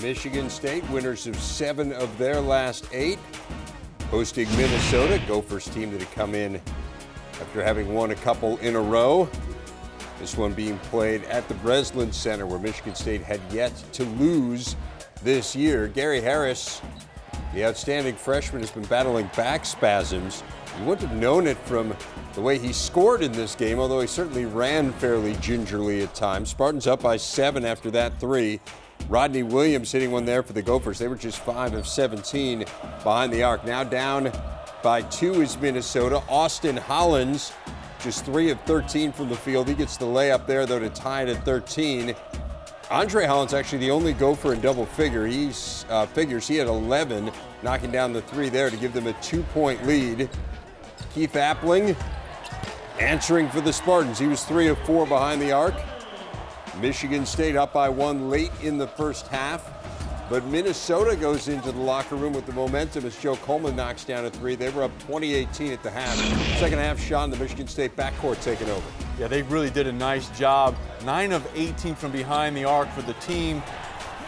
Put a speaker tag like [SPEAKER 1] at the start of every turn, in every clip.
[SPEAKER 1] Michigan State, winners of 7 of their last 8, hosting Minnesota, Gophers team that had come in after having won a couple in a row. This one being played at the Breslin Center, where Michigan State had yet to lose this year. Gary Harris, the outstanding freshman, has been battling back spasms. You wouldn't have known it from the way he scored in this game, although he certainly ran fairly gingerly at times. Spartans up by 7 after that 3. Rodney Williams hitting one there for the Gophers. They were just 5 of 17 behind the arc. Now down by 2 is Minnesota. Austin Hollins, just 3 of 13 from the field. He gets the layup there, though, to tie it at 13. Andre Hollins actually the only Gopher in double figures. He had 11, knocking down the 3 there to give them a 2-point lead. Keith Appling answering for the Spartans. He was 3 of 4 behind the arc. Michigan State up by 1 late in the first half, but Minnesota goes into the locker room with the momentum as Joe Coleman knocks down a 3. They were up 20-18 at the half. Second half, Sean, the Michigan State backcourt taking over.
[SPEAKER 2] Yeah, they really did a nice job. 9 of 18 from behind the arc for the team.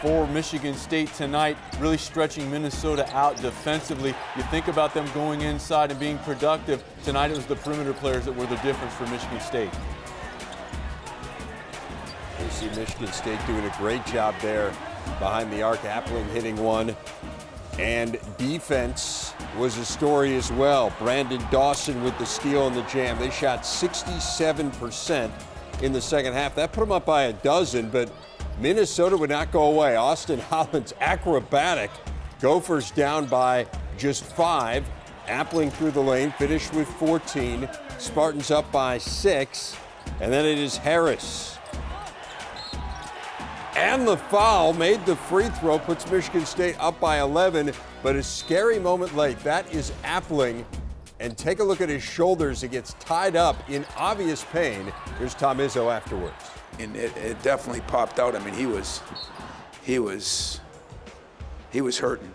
[SPEAKER 2] For Michigan State tonight, really stretching Minnesota out defensively. You think about them going inside and being productive. Tonight it was the perimeter players that were the difference for Michigan State.
[SPEAKER 1] You see Michigan State doing a great job there behind the arc. Appling hitting one. And defense was a story as well. Brandon Dawson with the steal and the jam. They shot 67% in the second half. That put them up by a dozen, but Minnesota would not go away. Austin Hollins acrobatic. Gophers down by just 5. Appling through the lane, finished with 14. Spartans up by 6. And then it is Harris. And the foul, made the free throw, puts Michigan State up by 11. But a scary moment late. That is Appling. And take a look at his shoulders. He gets tied up in obvious pain. Here's Tom Izzo afterwards.
[SPEAKER 3] And it definitely popped out. I mean, he was hurting.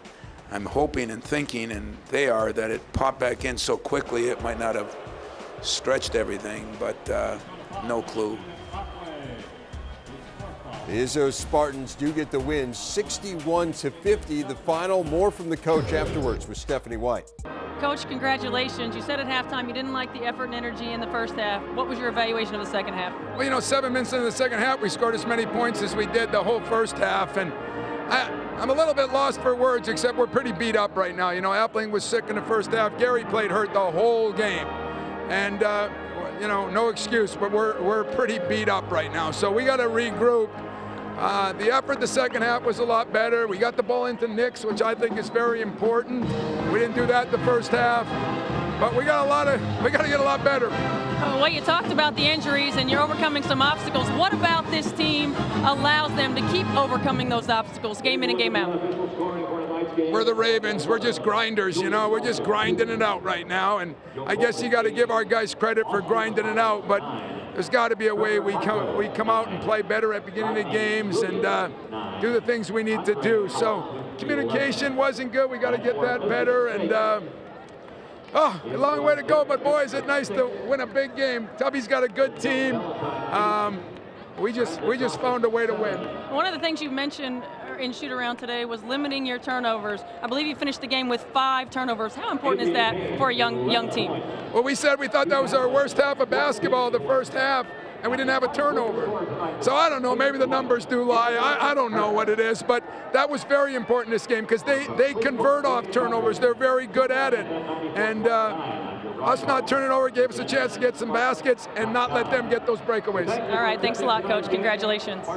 [SPEAKER 3] I'm hoping and thinking, and they are, that it popped back in so quickly it might not have stretched everything, but no clue.
[SPEAKER 1] The Izzo Spartans do get the win, 61-50. The final, more from the coach afterwards with Stephanie White.
[SPEAKER 4] Coach, congratulations. You said at halftime you didn't like the effort and energy in the first half. What was your evaluation of the second half?
[SPEAKER 5] Well, you know, 7 minutes into the second half, we scored as many points as we did the whole first half. And I'm a little bit lost for words, except we're pretty beat up right now. You know, Appling was sick in the first half. Gary played hurt the whole game. And, you know, no excuse, but we're pretty beat up right now. So we got to regroup. The effort the second half was a lot better. We got the ball into Nix, which I think is very important. We didn't do that the first half, but we got to get a lot better.
[SPEAKER 4] Well, you talked about the injuries and you're overcoming some obstacles. What about this team allows them to keep overcoming those obstacles game in and game out?
[SPEAKER 5] We're the Ravens. We're just grinders, you know. We're just grinding it out right now, and I guess you got to give our guys credit for grinding it out, but there's got to be a way we come out and play better at the beginning of games and do the things we need to do. So communication wasn't good. We got to get that better. And a long way to go. But boy, is it nice to win a big game. Tubby's got a good team. We just found a way to win.
[SPEAKER 4] One of the things you mentioned in shoot-around today was limiting your turnovers. I believe you finished the game with 5 turnovers. How important is that for a young team?
[SPEAKER 5] Well, we said we thought that was our worst half of basketball, the first half, and we didn't have a turnover. So I don't know, maybe the numbers do lie. I don't know what it is, but that was very important in this game because they convert off turnovers. They're very good at it. And us not turning over gave us a chance to get some baskets and not let them get those breakaways.
[SPEAKER 4] All right, thanks a lot, Coach. Congratulations.